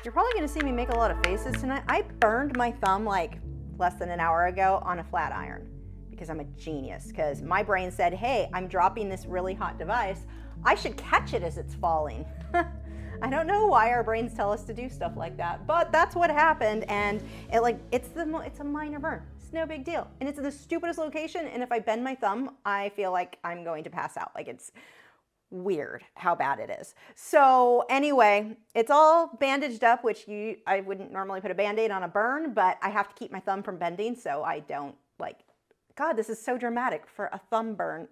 You're probably gonna see me make a lot of faces tonight. I burned my thumb like less than an hour ago on a flat iron because I'm a genius, because my brain said, hey, I'm dropping this really hot device. I should catch it as it's falling. I don't know why our brains tell us to do stuff like that, but that's what happened, and it's a minor burn. It's no big deal, and it's in the stupidest location, and if I bend my thumb, I feel like I'm going to pass out. Like, it's weird how bad it is. So anyway, it's all bandaged up, which I wouldn't normally put a Band-Aid on a burn, but I have to keep my thumb from bending so I don't, like, God, this is so dramatic for a thumb burn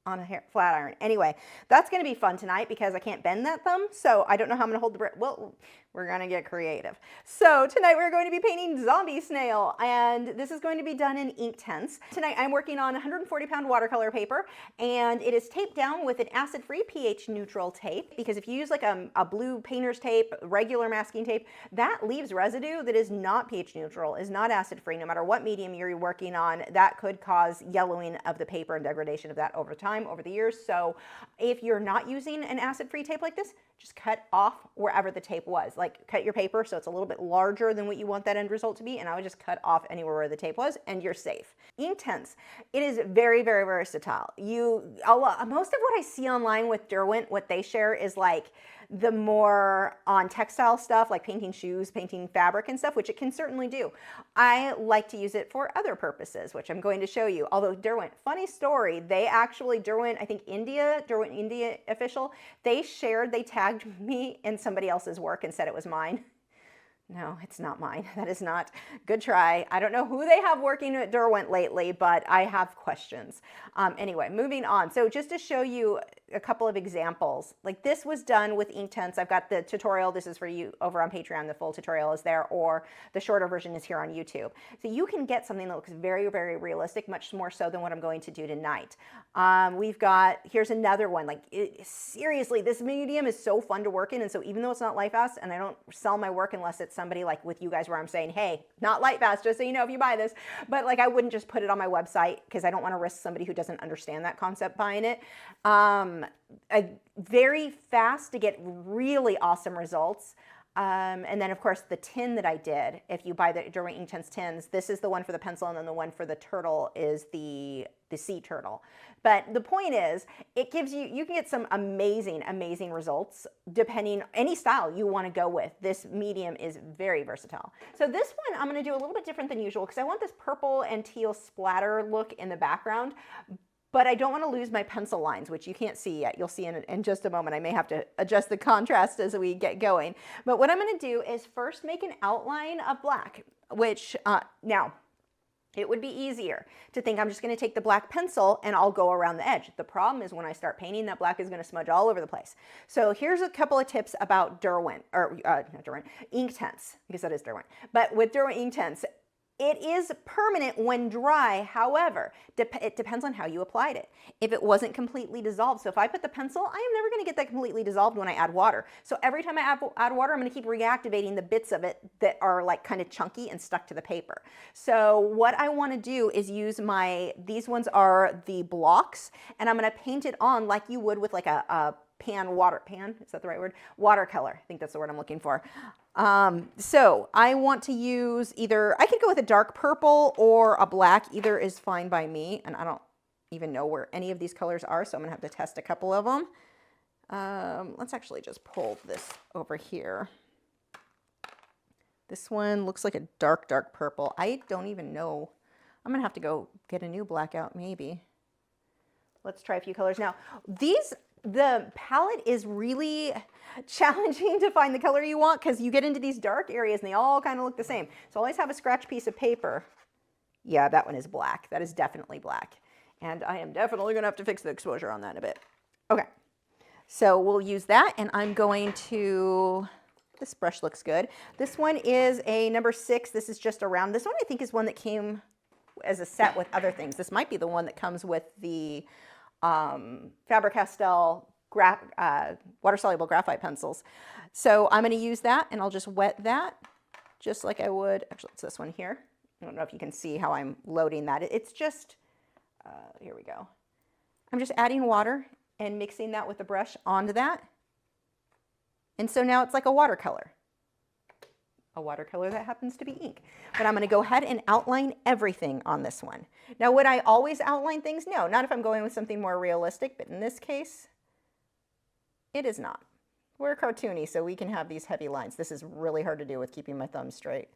on a flat iron. Anyway, that's going to be fun tonight because I can't bend that thumb, so I don't know how I'm going to hold the brick. Well, we're going to get creative. So tonight we're going to be painting Zombie Snail, and this is going to be done in Inktense. Tonight I'm working on 140-pound watercolor paper, and it is taped down with an acid-free pH-neutral tape, because if you use like a blue painter's tape, regular masking tape, that leaves residue that is not pH-neutral, is not acid-free. No matter what medium you're working on, that could cause yellowing of the paper and degradation of that over time, over the years. So if you're not using an acid-free tape like this, just cut off wherever the tape was. Like, cut your paper so it's a little bit larger than what you want that end result to be, and I would just cut off anywhere where the tape was, and you're safe. Inktense, it is very, very versatile. Most of what I see online with Derwent, what they share is like the more on textile stuff, like painting shoes, painting fabric and stuff, which it can certainly do. I like to use it for other purposes, which I'm going to show you. Although Derwent, funny story, Derwent, I think Derwent India official, they tagged me in somebody else's work and said it was mine. No, it's not mine. That is not. Good try. I don't know who they have working at Derwent lately, but I have questions. Anyway, moving on. So just to show you a couple of examples, like this was done with Inktense. I've got the tutorial. This is for you over on Patreon. The full tutorial is there, or the shorter version is here on YouTube. So you can get something that looks very, very realistic, much more so than what I'm going to do tonight. Here's another one. Like, seriously, this medium is so fun to work in. And so even though it's not LightFast, and I don't sell my work unless it's somebody like with you guys where I'm saying, hey, not LightFast, just so you know if you buy this, but like I wouldn't just put it on my website because I don't want to risk somebody who doesn't understand that concept buying it. Very fast to get really awesome results. And then of course the tin that I did, if you buy the Derwent Inktense tins, this is the one for the pencil, and then the one for the turtle is the sea turtle. But the point is, it gives you can get some amazing, amazing results depending any style you want to go with. This medium is very versatile. So this one I'm going to do a little bit different than usual because I want this purple and teal splatter look in the background. But I don't want to lose my pencil lines, which you can't see yet. You'll see in just a moment. I may have to adjust the contrast as we get going. But what I'm going to do is first make an outline of black, which now it would be easier to think I'm just going to take the black pencil and I'll go around the edge. The problem is when I start painting, that black is going to smudge all over the place. So here's a couple of tips about Derwent, or not Derwent, Inktense, because that is Derwent. But with Derwent Inktense, it is permanent when dry. However, it depends on how you applied it. If it wasn't completely dissolved, so if I put the pencil, I am never going to get that completely dissolved when I add water. So every time I add water, I'm going to keep reactivating the bits of it that are like kind of chunky and stuck to the paper. So what I want to do is use these ones are the blocks, and I'm going to paint it on like you would with like a pan, is that the right word? Watercolor, I think that's the word I'm looking for. So I want to use I could go with a dark purple or a black, either is fine by me, and I don't even know where any of these colors are, so I'm gonna have to test a couple of them. Let's actually just pull this over here. This one looks like a dark, dark purple. I don't even know. I'm gonna have to go get a new blackout maybe. Let's try a few colors. Now, the palette is really challenging to find the color you want because you get into these dark areas and they all kind of look the same. So always have a scratch piece of paper. Yeah, that one is black. That is definitely black. And I am definitely going to have to fix the exposure on that in a bit. Okay, so we'll use that, and I'm going to, this brush looks good. This one is a number 6. This is just a round. This one I think is one that came as a set with other things. This might be the one that comes with the Faber-Castell water-soluble graphite pencils. So I'm going to use that, and I'll just wet that just like I would. Actually, it's this one here. I don't know if you can see how I'm loading that. It's just, here we go. I'm just adding water and mixing that with the brush onto that. And so now it's like a watercolor. a watercolor that happens to be ink. But I'm going to go ahead and outline everything on this one. Now, would I always outline things? No, not if I'm going with something more realistic, but in this case, it is not. We're cartoony, so we can have these heavy lines. This is really hard to do with keeping my thumb straight.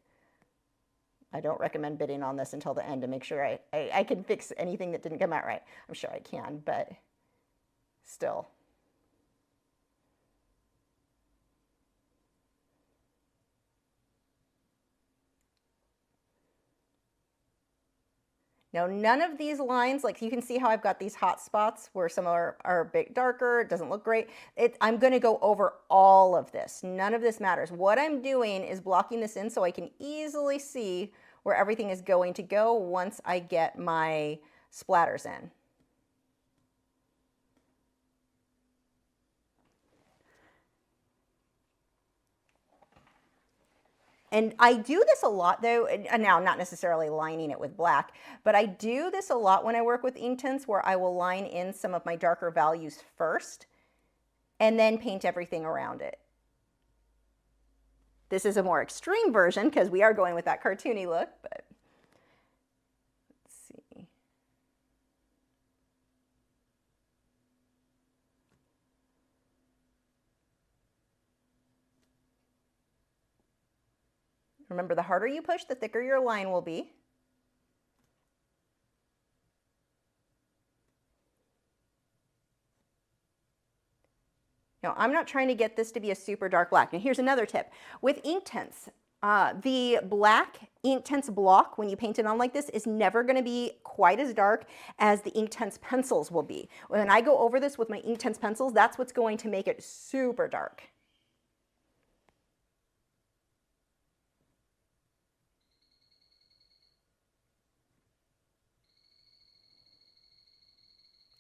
I don't recommend bidding on this until the end to make sure I can fix anything that didn't come out right. I'm sure I can, but still. Now, none of these lines, like you can see how I've got these hot spots where some are a bit darker, it doesn't look great. I'm gonna go over all of this. None of this matters. What I'm doing is blocking this in so I can easily see where everything is going to go once I get my splatters in. And I do this a lot though, and now not necessarily lining it with black, but I do this a lot when I work with Inktense where I will line in some of my darker values first and then paint everything around it. This is a more extreme version because we are going with that cartoony look, but let's see. Remember, the harder you push, the thicker your line will be. Now, I'm not trying to get this to be a super dark black. And here's another tip. With Inktense, the black Inktense block, when you paint it on like this, is never going to be quite as dark as the Inktense pencils will be. When I go over this with my Inktense pencils, that's what's going to make it super dark.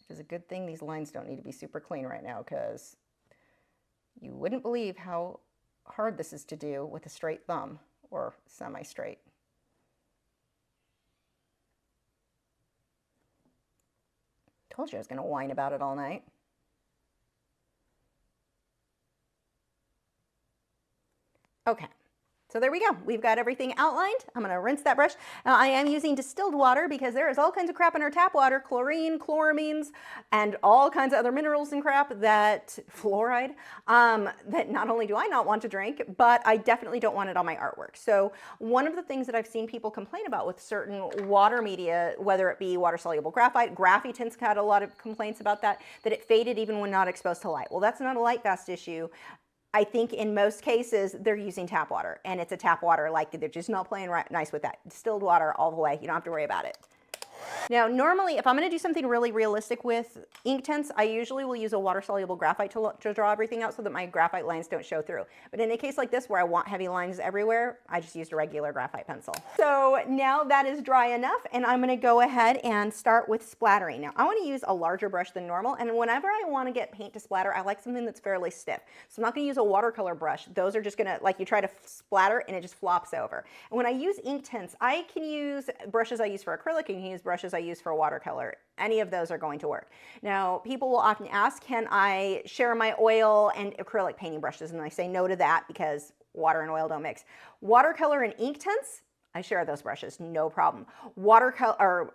Which is a good thing these lines don't need to be super clean right now, because you wouldn't believe how hard this is to do with a straight thumb or semi-straight. Told you I was going to whine about it all night. Okay. So there we go. We've got everything outlined. I'm going to rinse that brush. Now, I am using distilled water because there is all kinds of crap in our tap water, chlorine, chloramines, and all kinds of other minerals and crap that, fluoride, that not only do I not want to drink, but I definitely don't want it on my artwork. So one of the things that I've seen people complain about with certain water media, whether it be water-soluble graphite, Tints had a lot of complaints about that it faded even when not exposed to light. Well, that's not a light-fast issue. I think in most cases, they're using tap water, and it's a tap water, like they're just not playing nice with that. Distilled water all the way. You don't have to worry about it. Now, normally, if I'm going to do something really realistic with Inktense, I usually will use a water-soluble graphite to draw everything out so that my graphite lines don't show through. But in a case like this where I want heavy lines everywhere, I just used a regular graphite pencil. So now that is dry enough, and I'm going to go ahead and start with splattering. Now, I want to use a larger brush than normal, and whenever I want to get paint to splatter, I like something that's fairly stiff. So I'm not going to use a watercolor brush. Those are just going to, like, you try to splatter and it just flops over. And when I use Inktense, I can use brushes I use for acrylic, and you can use brushes I use for watercolor. Any of those are going to work. Now, people will often ask, can I share my oil and acrylic painting brushes? And I say no to that because water and oil don't mix. Watercolor and Inktense, I share those brushes, no problem. Watercolor,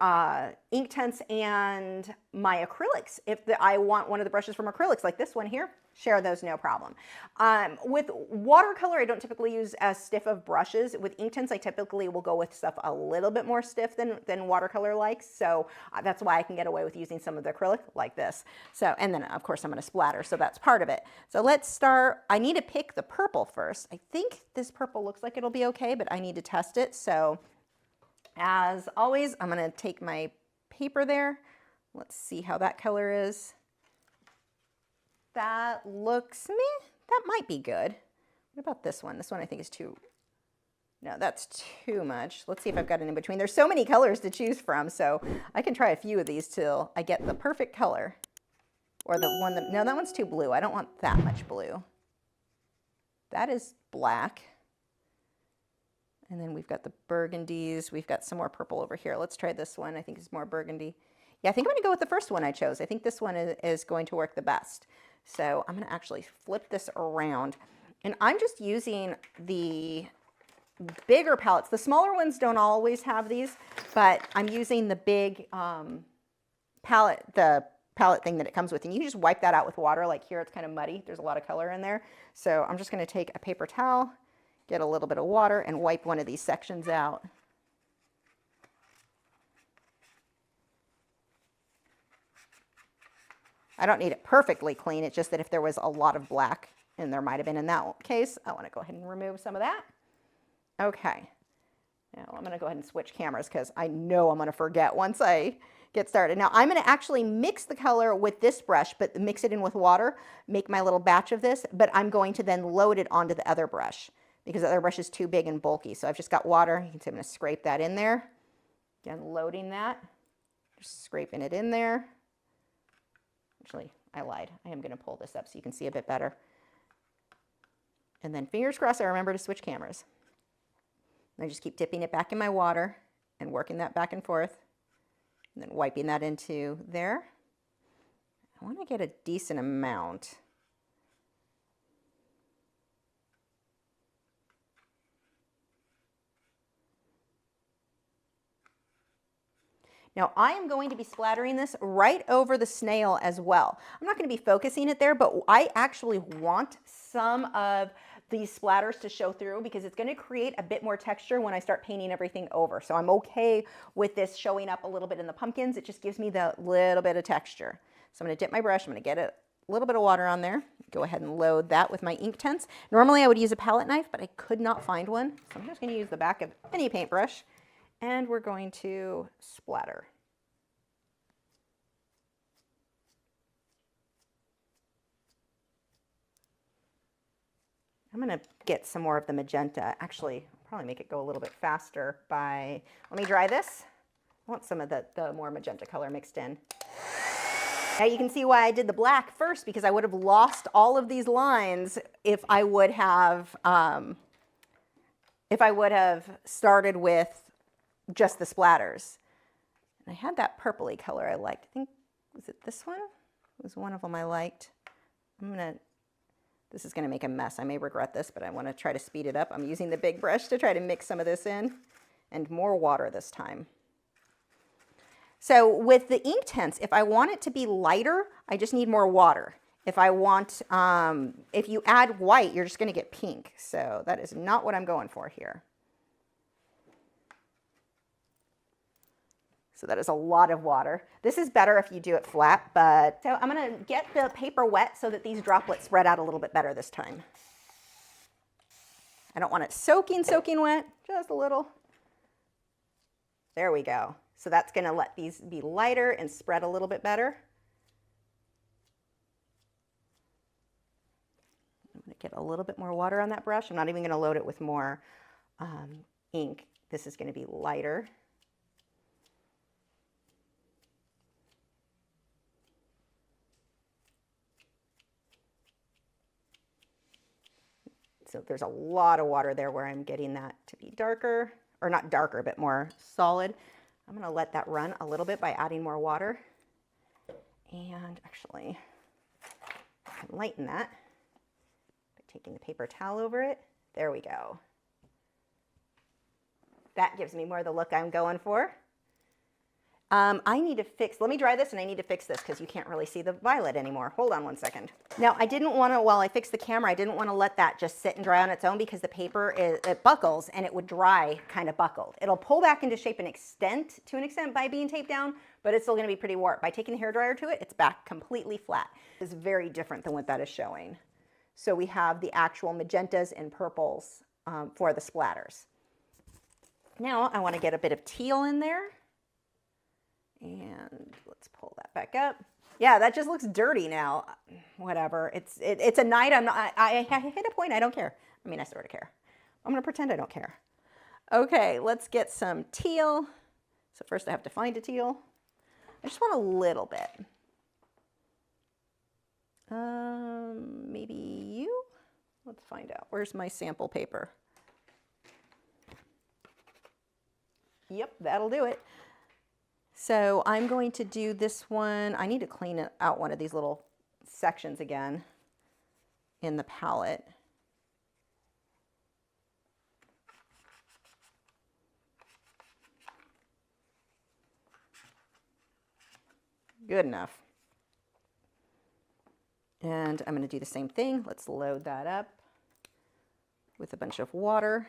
Inktense and my acrylics, if I want one of the brushes from acrylics, like this one here, share those, no problem. With watercolor, I don't typically use as stiff of brushes. With Inktense, I typically will go with stuff a little bit more stiff than watercolor likes. So that's why I can get away with using some of the acrylic like this. So, and then of course I'm going to splatter, so that's part of it. So let's start. I need to pick the purple first. I think this purple looks like it'll be okay, but I need to test it. So as always, I'm going to take my paper there. Let's see how that color is. That looks meh. That might be good. What about this one? This one I think is too, no, that's too much. Let's see if I've got it in between. There's so many colors to choose from, so I can try a few of these till I get the perfect color. Or the one that, no, that one's too blue. I don't want that much blue. That is black. And then we've got the burgundies. We've got some more purple over here. Let's try this one. I think it's more burgundy. Yeah, I think I'm gonna go with the first one I chose. I think this one is going to work the best. So I'm going to actually flip this around, and I'm just using the bigger palettes. The smaller ones don't always have these, but I'm using the big palette, the palette thing that it comes with, and you can just wipe that out with water. Like here, it's kind of muddy. There's a lot of color in there. So I'm just going to take a paper towel, get a little bit of water, and wipe one of these sections out. I don't need it perfectly clean. It's just that if there was a lot of black, and there might have been in that case, I want to go ahead and remove some of that. Okay. Now I'm going to go ahead and switch cameras because I know I'm going to forget once I get started. Now I'm going to actually mix the color with this brush, but mix it in with water, make my little batch of this, but I'm going to then load it onto the other brush because the other brush is too big and bulky. So I've just got water. You can see I'm going to scrape that in there. Again, loading that, just scraping it in there. Actually, I lied. I am going to pull this up so you can see a bit better. And then fingers crossed I remember to switch cameras. And I just keep dipping it back in my water and working that back and forth. And then wiping that into there. I want to get a decent amount. Now I am going to be splattering this right over the snail as well. I'm not going to be focusing it there, but I actually want some of these splatters to show through because it's going to create a bit more texture when I start painting everything over. So I'm okay with this showing up a little bit in the pumpkins. It just gives me the little bit of texture. So I'm going to dip my brush. I'm going to get a little bit of water on there. Go ahead and load that with my Inktense. Normally I would use a palette knife, but I could not find one. So I'm just going to use the back of any paintbrush. And we're going to splatter. I'm going to get some more of the magenta. Actually, I'll probably make it go a little bit faster by, let me dry this. I want some of the more magenta color mixed in. Now you can see why I did the black first, because I would have lost all of these lines if I would have started with just the splatters. And I had that purpley color I liked. I think, was it this one? It was one of them I liked. This is going to make a mess. I may regret this, but I want to try to speed it up. I'm using the big brush to try to mix some of this in, and more water this time. So with the Inktense, if I want it to be lighter, I just need more water. If I want, if you add white, you're just going to get pink. So that is not what I'm going for here. So that is a lot of water. This is better if you do it flat, but so I'm going to get the paper wet so that these droplets spread out a little bit better this time. I don't want it soaking wet, just a little. There we go. So that's going to let these be lighter and spread a little bit better. I'm going to get a little bit more water on that brush. I'm not even going to load it with more ink. This is going to be lighter. So there's a lot of water there where I'm getting that to be darker, or not darker, but more solid. I'm going to let that run a little bit by adding more water. And actually, I can lighten that by taking the paper towel over it. There we go. That gives me more the look I'm going for. I need to fix, let me dry this, and I need to fix this because you can't really see the violet anymore. Hold on one second. Now, I didn't want to, while I fix the camera, I didn't want to let that just sit and dry on its own because the paper, it buckles and it would dry kind of buckled. It'll pull back into shape to an extent by being taped down, but it's still going to be pretty warped. By taking the hairdryer to it, it's back completely flat. It's very different than what that is showing. So we have the actual magentas and purples for the splatters. Now, I want to get a bit of teal in there. And let's pull that back up. Yeah, that just looks dirty now. Whatever. It's a night. I hit a point. I don't care. I mean, I sort of care. I'm going to pretend I don't care. Okay, let's get some teal. So first I have to find a teal. I just want a little bit. Maybe you? Let's find out. Where's my sample paper? Yep, that'll do it. So I'm going to do this one. I need to clean out one of these little sections again in the palette. Good enough. And I'm going to do the same thing. Let's load that up with a bunch of water.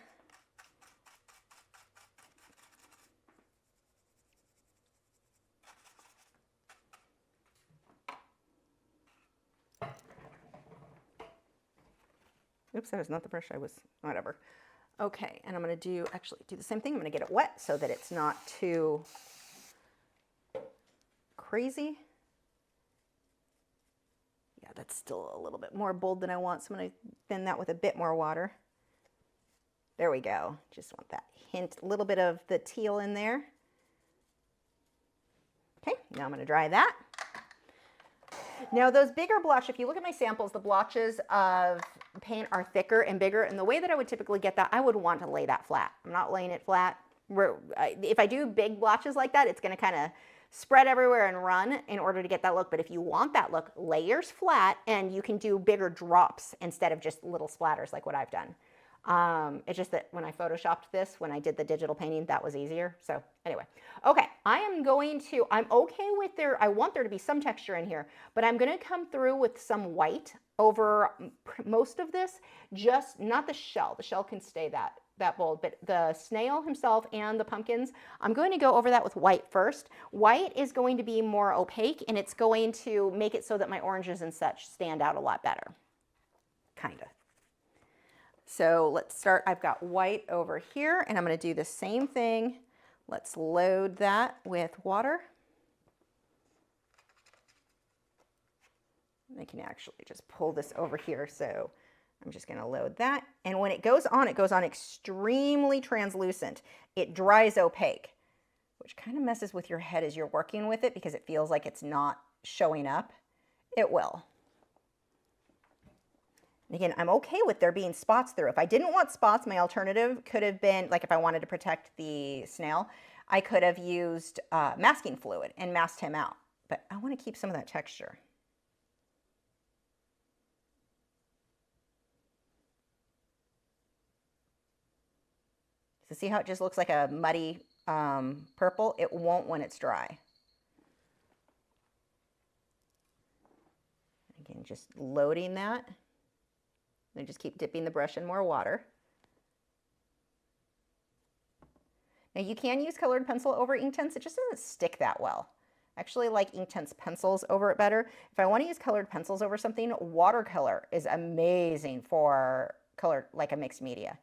Oops, that was not the brush I was, whatever. Okay, and I'm going to actually do the same thing. I'm going to get it wet so that it's not too crazy. Yeah, that's still a little bit more bold than I want, so I'm going to thin that with a bit more water. There we go. Just want that hint, a little bit of the teal in there. Okay, now I'm going to dry that. Now those bigger blotches, if you look at my samples, the blotches of paint are thicker and bigger, and the way that I would typically get that, I would want to lay that flat. I'm not laying it flat. If I do big blotches like that, it's going to kind of spread everywhere and run in order to get that look. But if you want that look, layers flat, and you can do bigger drops instead of just little splatters like what I've done. It's just that when I photoshopped this, when I did the digital painting, that was easier. So anyway, okay, I'm okay with I want there to be some texture in here, but I'm going to come through with some white over most of this, just not the shell. The shell can stay that bold, but the snail himself and the pumpkins, I'm going to go over that with white first. White is going to be more opaque, and it's going to make it so that my oranges and such stand out a lot better. Kind of. So let's start. I've got white over here, and I'm going to do the same thing. Let's load that with water. I can actually just pull this over here. So I'm just going to load that. And when it goes on extremely translucent. It dries opaque, which kind of messes with your head as you're working with it because it feels like it's not showing up. It will. Again, I'm okay with there being spots through. If I didn't want spots, my alternative could have been, like if I wanted to protect the snail, I could have used masking fluid and masked him out. But I want to keep some of that texture. So see how it just looks like a muddy purple? It won't when it's dry. Again, just loading that. And just keep dipping the brush in more water. Now you can use colored pencil over Inktense. It just doesn't stick that well. I actually like Inktense pencils over it better. If I want to use colored pencils over something, watercolor is amazing for color, like a mixed media.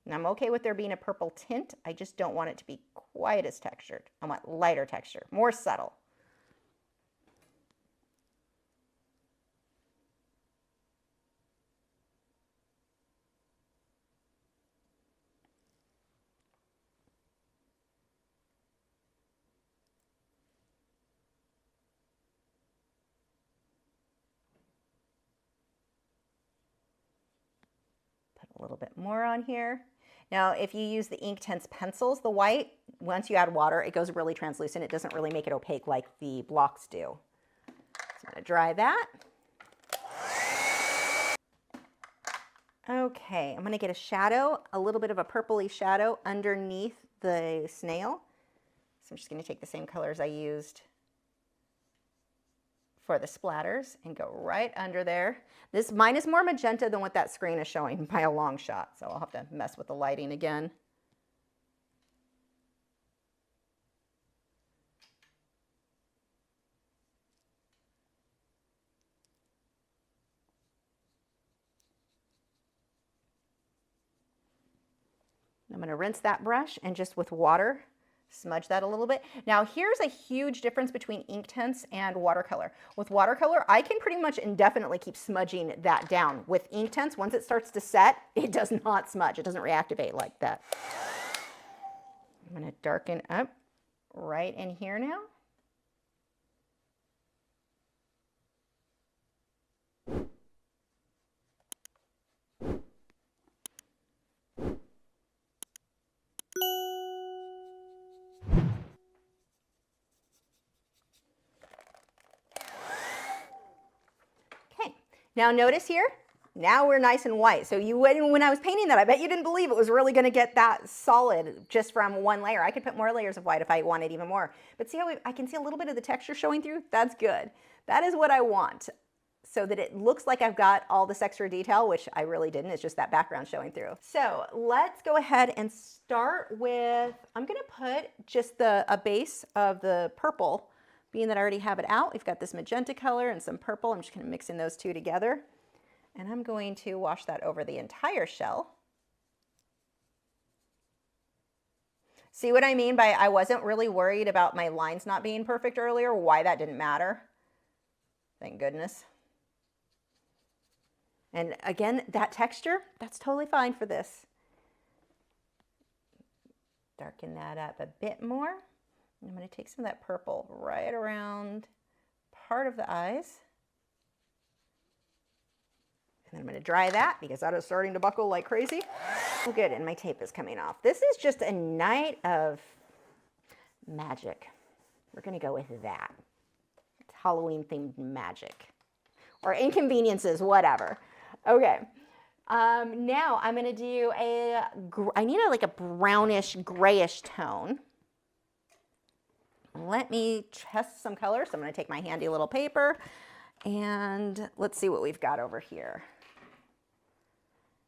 And I'm okay with there being a purple tint. I just don't want it to be quite as textured. I want lighter texture, more subtle. Put a little bit more on here. Now, if you use the Inktense pencils, the white, once you add water, it goes really translucent. It doesn't really make it opaque like the blocks do. So I'm going to dry that. Okay, I'm going to get a shadow, a little bit of a purpley shadow underneath the snail. So I'm just going to take the same colors I used for the splatters and go right under there. Mine is more magenta than what that screen is showing by a long shot, so I'll have to mess with the lighting again. I'm going to rinse that brush and just with water smudge that a little bit. Now here's a huge difference between Inktense and watercolor. With watercolor, I can pretty much indefinitely keep smudging that down. With Inktense, once it starts to set, it does not smudge. It doesn't reactivate like that. I'm going to darken up right in here now. Now notice here, now we're nice and white. So you wouldn't, when I was painting that, I bet you didn't believe it was really going to get that solid just from one layer. I could put more layers of white if I wanted even more. But see how I can see a little bit of the texture showing through? That's good. That is what I want, so that it looks like I've got all this extra detail, which I really didn't. It's just that background showing through. So let's go ahead and start with, I'm going to put just a base of the purple, being that I already have it out. We've got this magenta color and some purple. I'm just kind of mixing those two together. And I'm going to wash that over the entire shell. See what I mean by I wasn't really worried about my lines not being perfect earlier, why that didn't matter. Thank goodness. And again, that texture, that's totally fine for this. Darken that up a bit more. And I'm going to take some of that purple right around part of the eyes. And then I'm going to dry that because that is starting to buckle like crazy. Oh, good, and my tape is coming off. This is just a night of magic. We're going to go with that. It's Halloween-themed magic. Or inconveniences, whatever. Okay. Now I'm going to do I need like a brownish, grayish tone. Let me test some colors. So I'm going to take my handy little paper and let's see what we've got over here.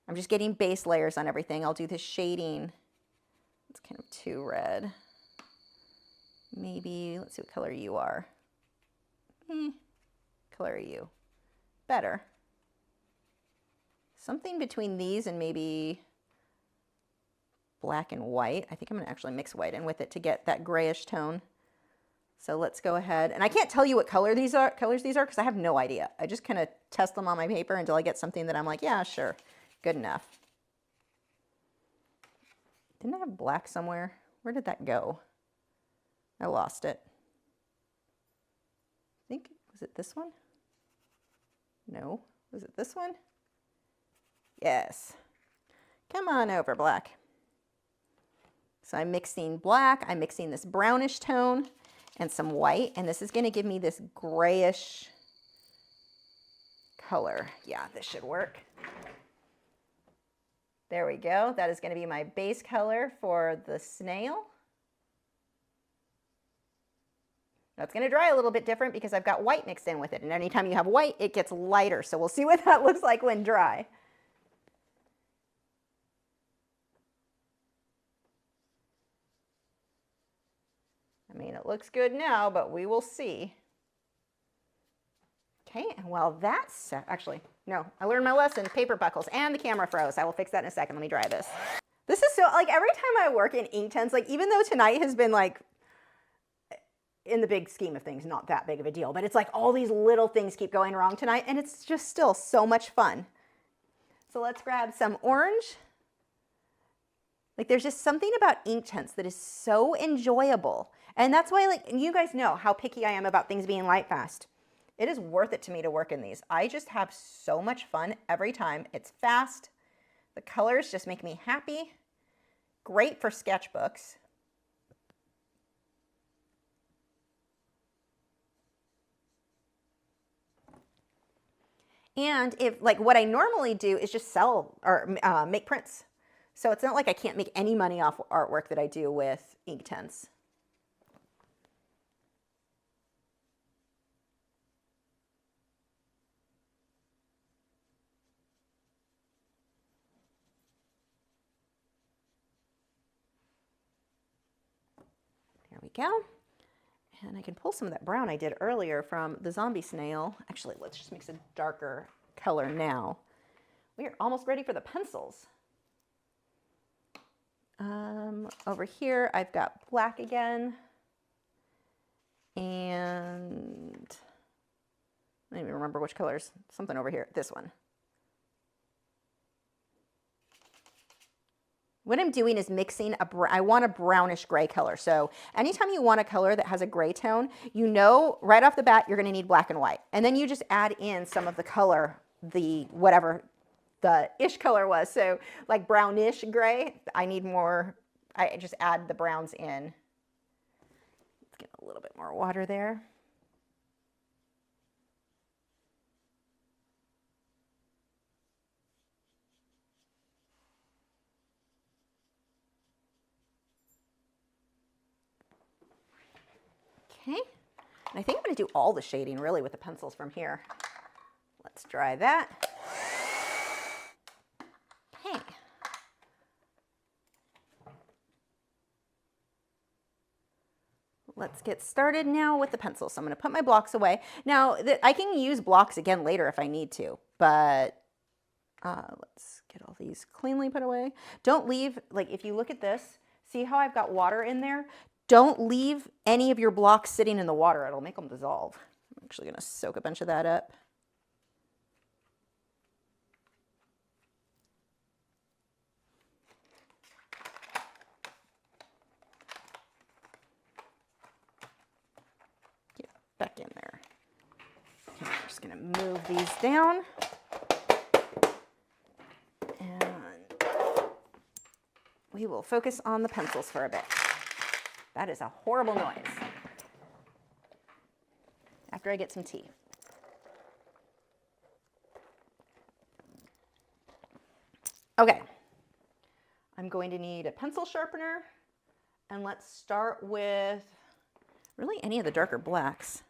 I'm just getting base layers on everything. I'll do this shading. It's kind of too red. Maybe, let's see what color you are. Color are you? Better. Something between these and maybe black and white. I think I'm going to actually mix white in with it to get that grayish tone. So let's go ahead. And I can't tell you what colors these are because I have no idea. I just kind of test them on my paper until I get something that I'm like, yeah, sure. Good enough. Didn't I have black somewhere? Where did that go? I lost it. I think, was it this one? No. Was it this one? Yes. Come on over, black. So I'm mixing black, I'm mixing this brownish tone and some white, and this is going to give me this grayish color. Yeah, this should work. There we go. That is going to be my base color for the snail. That's going to dry a little bit different because I've got white mixed in with it. And anytime you have white, it gets lighter. So we'll see what that looks like when dry. I mean, it looks good now, but we will see. Okay, and while that's actually, no, I learned my lesson, paper buckles, and the camera froze. I will fix that in a second. Let me dry this. This is so, like, every time I work in Inktense, like, even though tonight has been, like, in the big scheme of things, not that big of a deal, but it's like all these little things keep going wrong tonight, and it's just still so much fun. So let's grab some orange. Like, there's just something about Inktense that is so enjoyable. And that's why, like, you guys know how picky I am about things being light fast. It is worth it to me to work in these. I just have so much fun every time. It's fast. The colors just make me happy. Great for sketchbooks. And if, like, what I normally do is just sell or make prints. So it's not like I can't make any money off artwork that I do with Inktense. There we go. And I can pull some of that brown I did earlier from the Zombie Snail. Actually, let's just mix a darker color now. We are almost ready for the pencils. Over here, I've got black again. And I don't even remember which colors. Something over here, this one. What I'm doing is mixing I want a brownish gray color. So anytime you want a color that has a gray tone, you know right off the bat you're going to need black and white. And then you just add in some of the color, whatever the ish color was. So like brownish gray, I need more, I just add the browns in. Let's get a little bit more water there. Okay, and I think I'm going to do all the shading really with the pencils from here. Let's dry that. Okay. Let's get started now with the pencils. So I'm going to put my blocks away. Now, I can use blocks again later if I need to, but let's get all these cleanly put away. Don't leave, like if you look at this, see how I've got water in there? Don't leave any of your blocks sitting in the water. It'll make them dissolve. I'm actually going to soak a bunch of that up. Get back in there. Okay, I'm just going to move these down. We will focus on the pencils for a bit. That is a horrible noise. After I get some tea. Okay. I'm going to need a pencil sharpener, and let's start with really any of the darker blacks.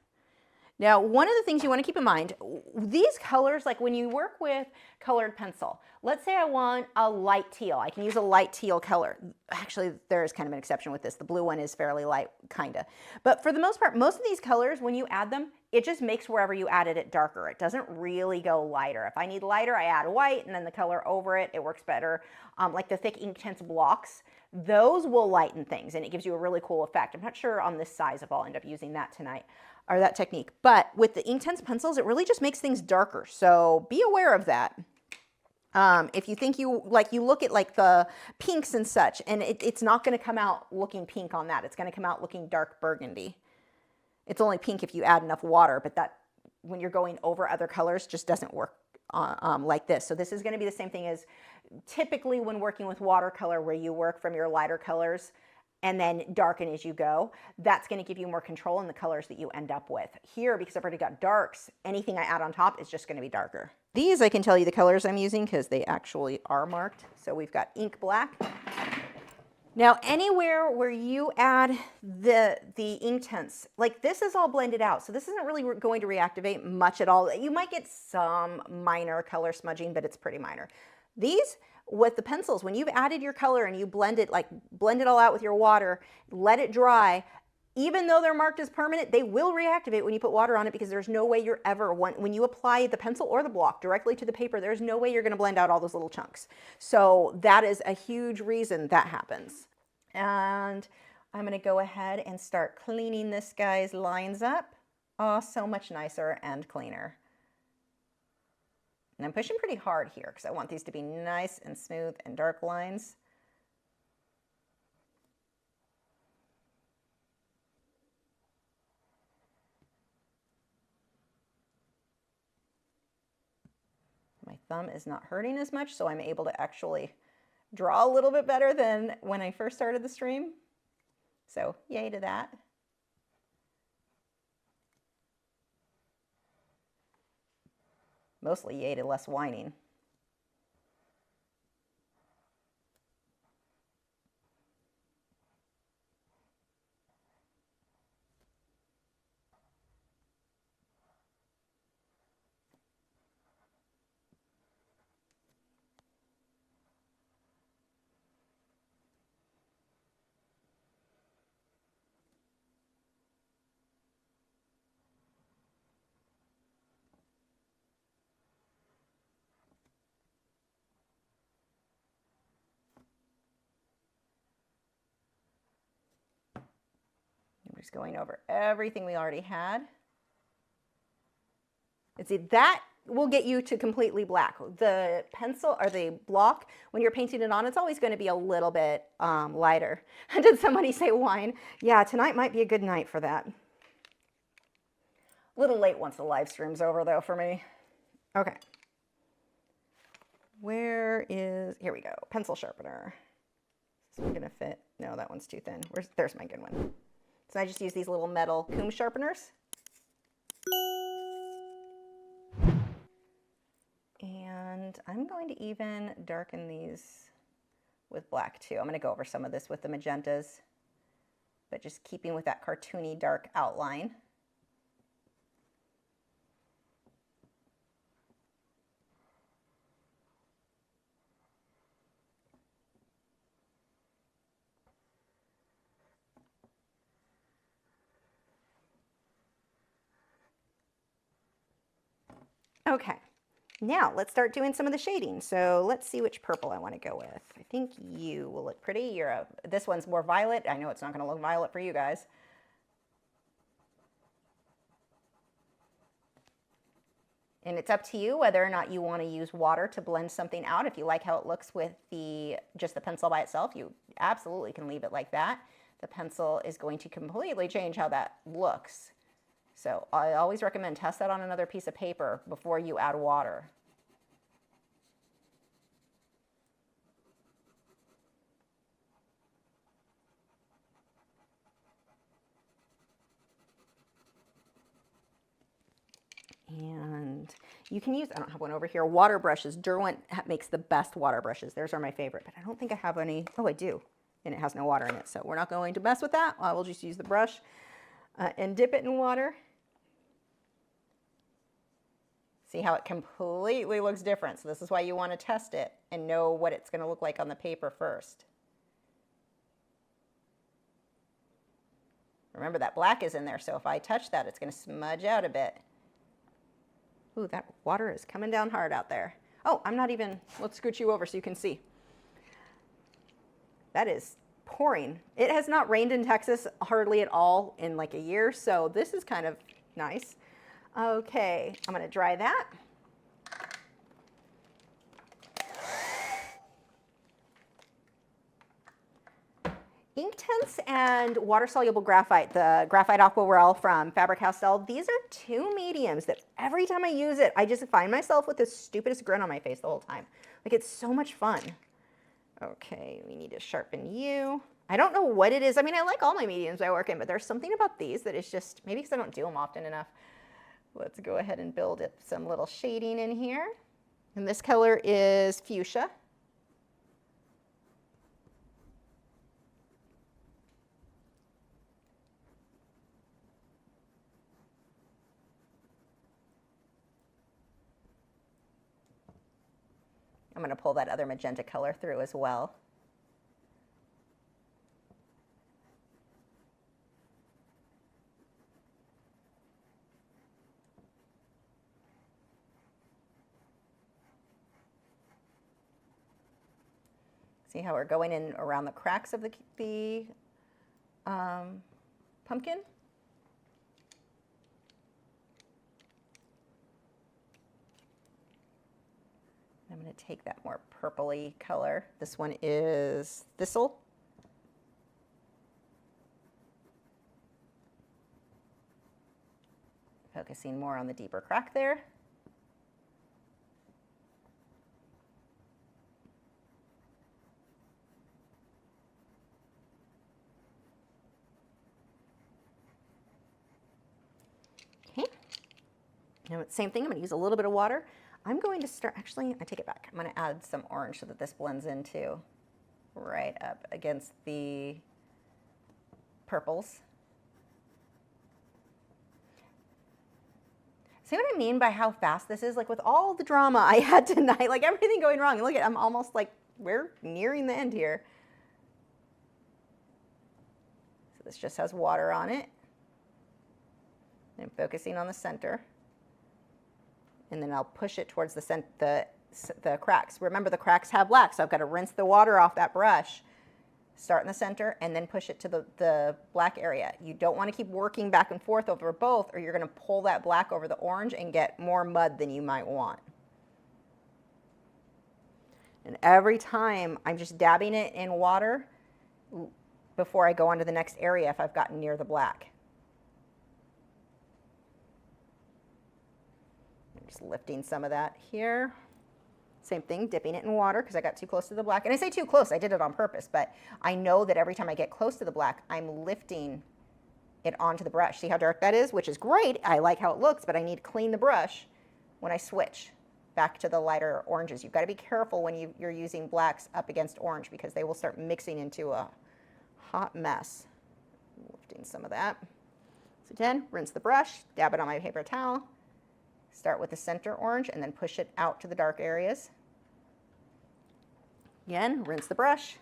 Now, one of the things you want to keep in mind, these colors, like when you work with colored pencil, let's say I want a light teal. I can use a light teal color. Actually, there is kind of an exception with this. The blue one is fairly light, kind of. But for the most part, most of these colors, when you add them, it just makes wherever you added it darker. It doesn't really go lighter. If I need lighter, I add white, and then the color over it, it works better. Like the thick Inktense blocks, those will lighten things, and it gives you a really cool effect. I'm not sure on this size if I'll end up using that tonight, or that technique. But with the Inktense pencils, it really just makes things darker. So be aware of that. If you think you look at like the pinks and such, and it's not going to come out looking pink on that. It's going to come out looking dark burgundy. It's only pink if you add enough water, but that when you're going over other colors just doesn't work like this. So this is going to be the same thing as typically when working with watercolor, where you work from your lighter colors and then darken as you go. That's going to give you more control in the colors that you end up with. Here, because I've already got darks, anything I add on top is just going to be darker. These, I can tell you the colors I'm using because they actually are marked. So we've got ink black. Now, anywhere where you add the Inktense, like this is all blended out, so this isn't really going to reactivate much at all. You might get some minor color smudging, but it's pretty minor. These, with the pencils, when you've added your color and you blend it all out with your water, let it dry, even though they're marked as permanent, they will reactivate when you put water on it, because there's no way you're ever, when you apply the pencil or the block directly to the paper, there's no way you're going to blend out all those little chunks. So that is a huge reason that happens. And I'm going to go ahead and start cleaning this guy's lines up. Oh, so much nicer and cleaner. And I'm pushing pretty hard here because I want these to be nice and smooth and dark lines. My thumb is not hurting as much, so I'm able to actually draw a little bit better than when I first started the stream. So yay to that. Mostly yay to less whining. Just going over everything we already had. And see, that will get you to completely black. The pencil or the block, when you're painting it on, it's always going to be a little bit lighter. Did somebody say wine? Yeah, tonight might be a good night for that. A little late once the live stream's over though for me. Okay. Where is, here we go, pencil sharpener. Is this one gonna fit? No, that one's too thin. There's my good one. So I just use these little metal comb sharpeners. And I'm going to even darken these with black too. I'm going to go over some of this with the magentas. but just keeping with that cartoony dark outline. Okay, now let's start doing some of the shading. So let's see which purple I want to go with. I think you will look pretty. This one's more violet. I know it's not going to look violet for you guys. And it's up to you whether or not you want to use water to blend something out. If you like how it looks with just the pencil by itself, you absolutely can leave it like that. The pencil is going to completely change how that looks. So I always recommend test that on another piece of paper before you add water. And you can use, I don't have one over here, water brushes. Derwent makes the best water brushes. Theirs are my favorite, but I don't think I have any. Oh, I do. And it has no water in it. So we're not going to mess with that. I will just use the brush and dip it in water. See how it completely looks different. So this is why you want to test it and know what it's going to look like on the paper first. Remember that black is in there, so if I touch that, it's going to smudge out a bit. Ooh, that water is coming down hard out there. Oh, let's scoot you over so you can see. That is pouring. It has not rained in Texas hardly at all in like a year, so this is kind of nice. Okay, I'm going to dry that. Inktense and water-soluble graphite, the graphite aquarelle from Fabric Castell, these are two mediums that every time I use it, I just find myself with the stupidest grin on my face the whole time. Like, it's so much fun. Okay, we need to sharpen you. I don't know what it is. I mean, I like all my mediums I work in, but there's something about these that is just, maybe because I don't do them often enough. Let's go ahead and build up some little shading in here. And this color is fuchsia. I'm going to pull that other magenta color through as well. See how we're going in around the cracks of the pumpkin? I'm going to take that more purpley color. This one is Thistle. Focusing more on the deeper crack there. Okay. Now, same thing, I'm going to use a little bit of water. I'm going to start, actually, I take it back. I'm going to add some orange so that this blends into right up against the purples. See what I mean by how fast this is? Like, with all the drama I had tonight, like everything going wrong. Look at, I'm almost like, we're nearing the end here. So this just has water on it. I'm focusing on the center. And then I'll push it towards the cracks. Remember, the cracks have black, so I've got to rinse the water off that brush, start in the center, and then push it to the black area. You don't want to keep working back and forth over both, or you're going to pull that black over the orange and get more mud than you might want. And every time I'm just dabbing it in water before I go on to the next area if I've gotten near the black. Just lifting some of that here. Same thing, dipping it in water because I got too close to the black. And I say too close, I did it on purpose, but I know that every time I get close to the black, I'm lifting it onto the brush. See how dark that is? Which is great. I like how it looks, but I need to clean the brush when I switch back to the lighter oranges. You've got to be careful when you're using blacks up against orange because they will start mixing into a hot mess. collecting some of that. So again, rinse the brush, dab it on my paper towel, start with the center orange and then push it out to the dark areas. Again, rinse the brush,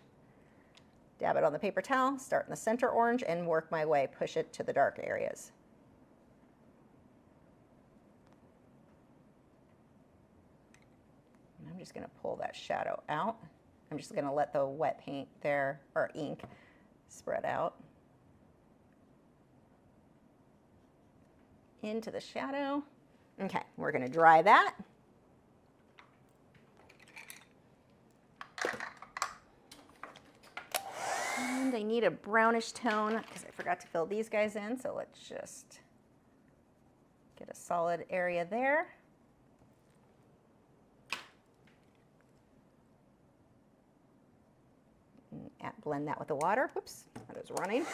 dab it on the paper towel, start in the center orange and work my way, push it to the dark areas. And I'm just going to pull that shadow out. I'm just going to let the wet paint there, or ink, spread out into the shadow. Okay, we're going to dry that. And I need a brownish tone because I forgot to fill these guys in, so let's just get a solid area there. And blend that with the water. Whoops, that is running.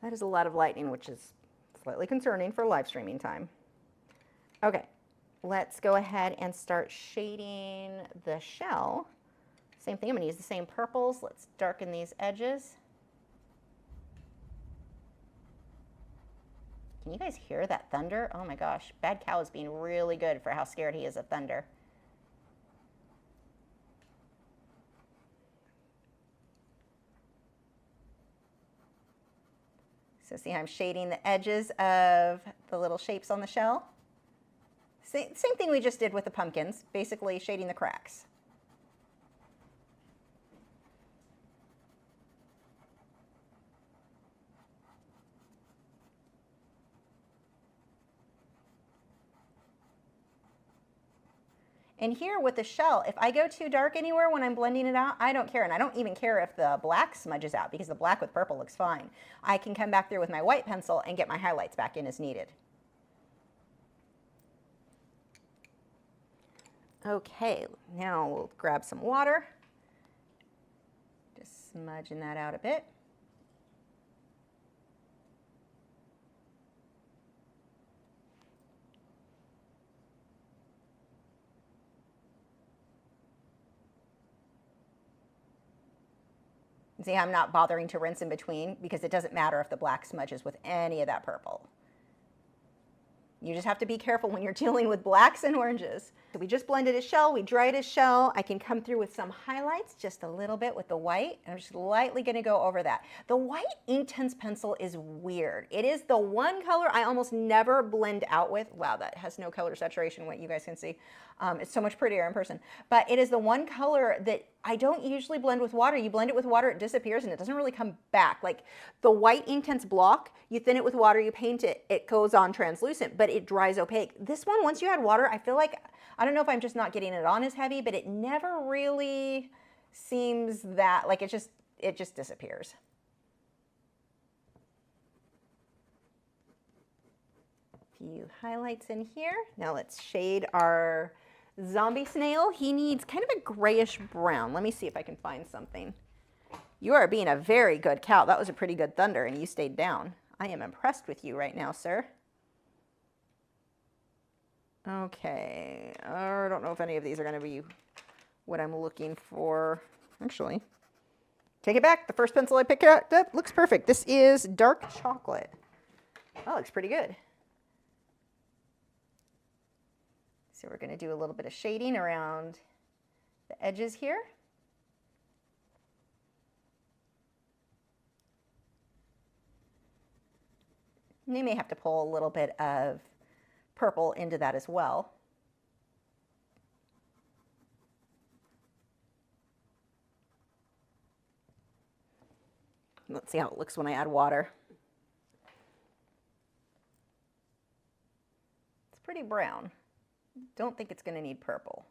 That is a lot of lightning, which is slightly concerning for live streaming time. Okay, let's go ahead and start shading the shell. Same thing, I'm gonna use the same purples. Let's darken these edges. Can you guys hear that thunder? Oh my gosh, Bad Cow is being really good for how scared he is of thunder. So see how I'm shading the edges of the little shapes on the shell? Same thing we just did with the pumpkins, basically shading the cracks. And here with the shell, if I go too dark anywhere when I'm blending it out, I don't care. And I don't even care if the black smudges out because the black with purple looks fine. I can come back through with my white pencil and get my highlights back in as needed. Okay, now we'll grab some water. Just smudging that out a bit. See how I'm not bothering to rinse in between because it doesn't matter if the black smudges with any of that purple. You just have to be careful when you're dealing with blacks and oranges. So we just blended his shell, we dried his shell. I can come through with some highlights just a little bit with the white. I'm just lightly gonna go over that. The white Inktense pencil is weird. It is the one color I almost never blend out with. Wow, that has no color saturation, what you guys can see. It's so much prettier in person. But it is the one color that I don't usually blend with water. You blend it with water, it disappears and it doesn't really come back. Like the white Inktense block, you thin it with water, you paint it, it goes on translucent, but it dries opaque. This one, once you add water, I feel like, I don't know if I'm just not getting it on as heavy, but it never really seems that, like it just disappears. A few highlights in here. Now let's shade our Zombie Snail. He needs kind of a grayish brown. Let me see if I can find something. You are being a very good cow. That was a pretty good thunder and you stayed down. I am impressed with you right now, sir. Okay, I don't know if any of these are going to be what I'm looking for. Actually, take it back. The first pencil I picked up looks perfect. This is dark chocolate. That looks pretty good. So we're going to do a little bit of shading around the edges here. And you may have to pull a little bit of purple into that as well. Let's see how it looks when I add water. It's pretty brown. Don't think it's going to need purple.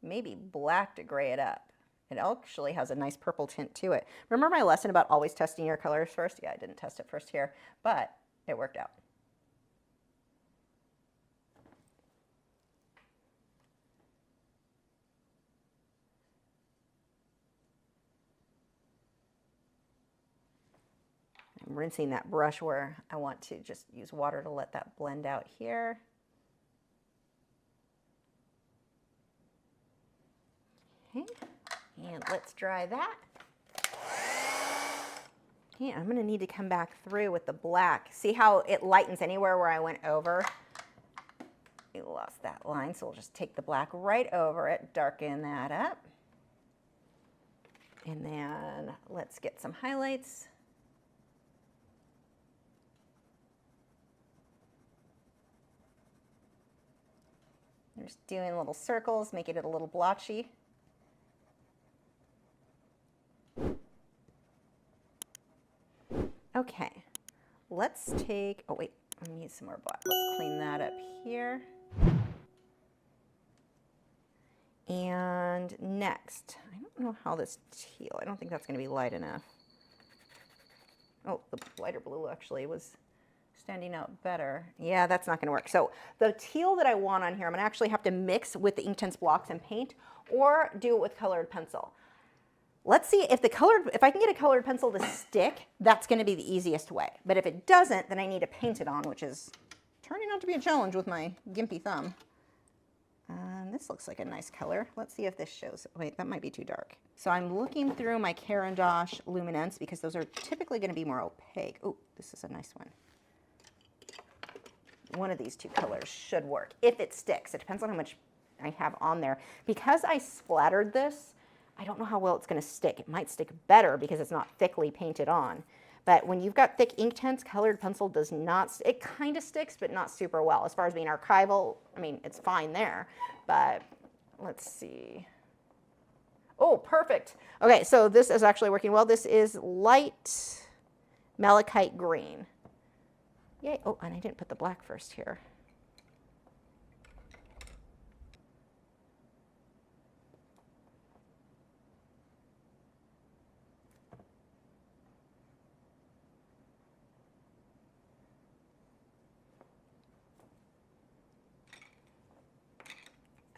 Maybe black to gray it up. It actually has a nice purple tint to it. Remember my lesson about always testing your colors first? Yeah, I didn't test it first here, but it worked out. I'm rinsing that brush where I want to just use water to let that blend out here. Okay, and let's dry that. paint, I'm gonna need to come back through with the black. See how it lightens anywhere where I went over? We lost that line, so we'll just take the black right over it, darken that up. And then let's get some highlights. I'm just doing little circles, making it a little blotchy. Okay, let's take, oh wait, I need some more black. Let's clean that up here. And next, I don't know how this teal, I don't think that's gonna be light enough. Oh, the lighter blue actually was standing out better. Yeah, that's not gonna work. So the teal that I want on here, I'm gonna actually have to mix with the Inktense blocks and paint, or do it with colored pencil. Let's see if if I can get a colored pencil to stick, that's gonna be the easiest way. But if it doesn't, then I need to paint it on, which is turning out to be a challenge with my gimpy thumb. This looks like a nice color. Let's see if this shows. Wait, that might be too dark. So I'm looking through my Caran d'Ache Luminance because those are typically gonna be more opaque. Oh, this is a nice one. One of these two colors should work if it sticks. It depends on how much I have on there. Because I splattered this, I don't know how well it's gonna stick. It might stick better because it's not thickly painted on. But when you've got thick Inktense, colored pencil does not, it kind of sticks, but not super well. As far as being archival, I mean, it's fine there, but let's see. Oh, perfect. Okay, so this is actually working well. This is light malachite green. Yay, oh, and I didn't put the black first here.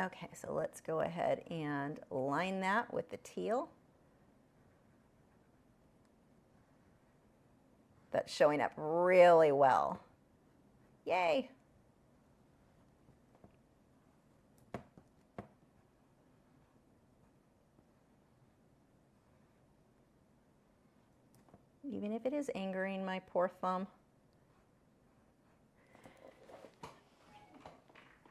Okay, so let's go ahead and line that with the teal. That's showing up really well. Yay! Even if it is angering my poor thumb.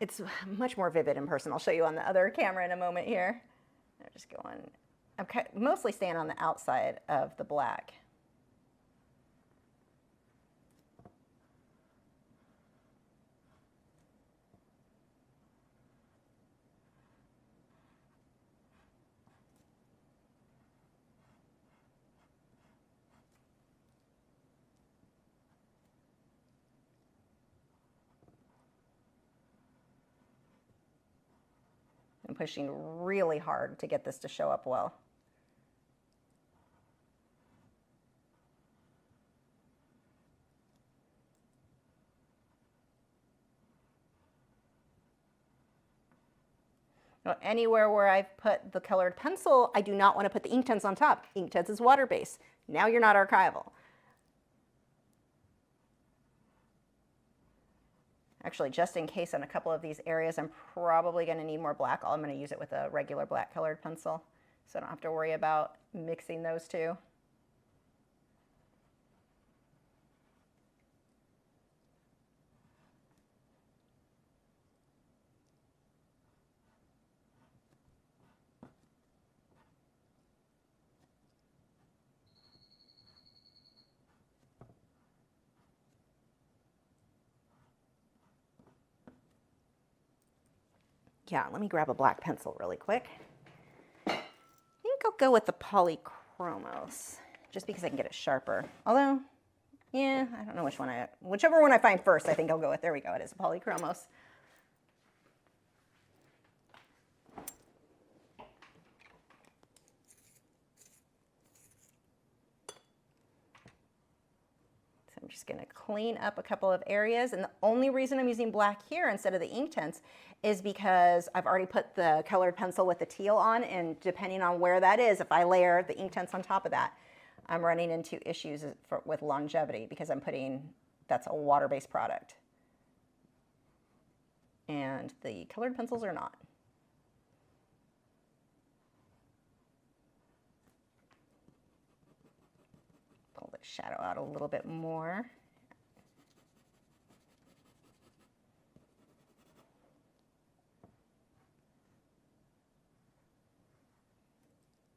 It's much more vivid in person. I'll show you on the other camera in a moment here. I'm just going, I'm mostly staying on the outside of the black. I'm pushing really hard to get this to show up well. Now, anywhere where I've put the colored pencil, I do not want to put the Inktense on top. Inktense is water-based. Now you're not archival. Actually, just in case on a couple of these areas, I'm probably going to need more black. I'm going to use it with a regular black colored pencil, so I don't have to worry about mixing those two. Yeah, let me grab a black pencil really quick. I think I'll go with the Polychromos, just because I can get it sharper. Although, yeah, I don't know whichever one I find first, I think I'll go with. There we go, it is a Polychromos. I'm just going to clean up a couple of areas, and the only reason I'm using black here instead of the Inktense is because I've already put the colored pencil with the teal on, and depending on where that is, if I layer the Inktense on top of that, I'm running into issues with longevity because that's a water-based product. And the colored pencils are not. Pull the shadow out a little bit more.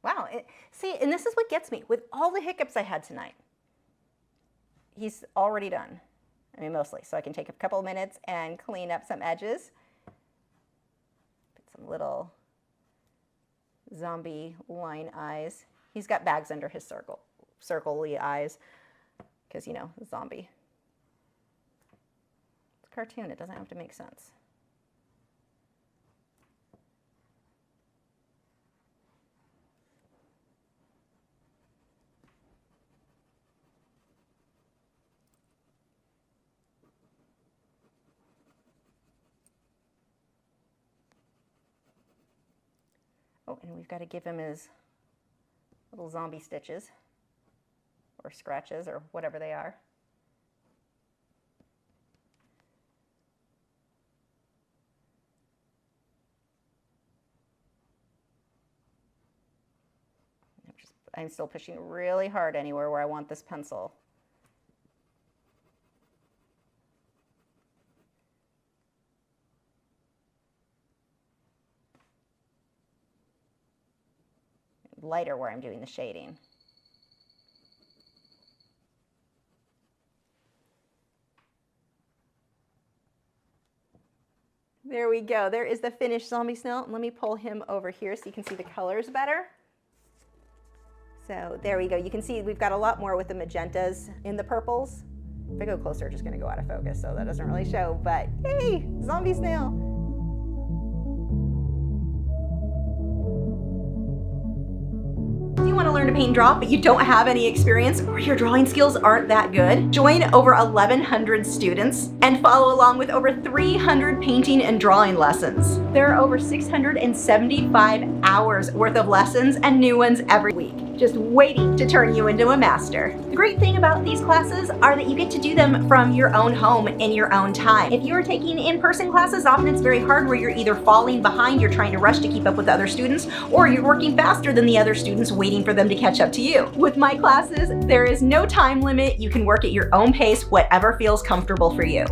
Wow, see, and this is what gets me. With all the hiccups I had tonight, he's already done. I mean, mostly. So I can take a couple of minutes and clean up some edges. Put some little zombie line eyes. He's got bags under his circle-y eyes, because, you know, zombie. It's a cartoon. It doesn't have to make sense. Oh, and we've got to give him his little zombie stitches, or scratches, or whatever they are. I'm still pushing really hard anywhere where I want this pencil. Lighter where I'm doing the shading. There we go. There is the finished Zombie Snail. Let me pull him over here so you can see the colors better. So there we go. You can see we've got a lot more with the magentas in the purples. If I go closer, it's just going to go out of focus, so that doesn't really show. But yay, Zombie Snail. You want to learn to paint and draw, but you don't have any experience, or your drawing skills aren't that good? Join over 1,100 students and follow along with over 300 painting and drawing lessons. There are over 675 hours worth of lessons and new ones every week, just waiting to turn you into a master. The great thing about these classes are that you get to do them from your own home in your own time. If you're taking in-person classes, often it's very hard where you're either falling behind, you're trying to rush to keep up with other students, or you're working faster than the other students waiting for them to catch up to you. With my classes, there is no time limit. You can work at your own pace, whatever feels comfortable for you.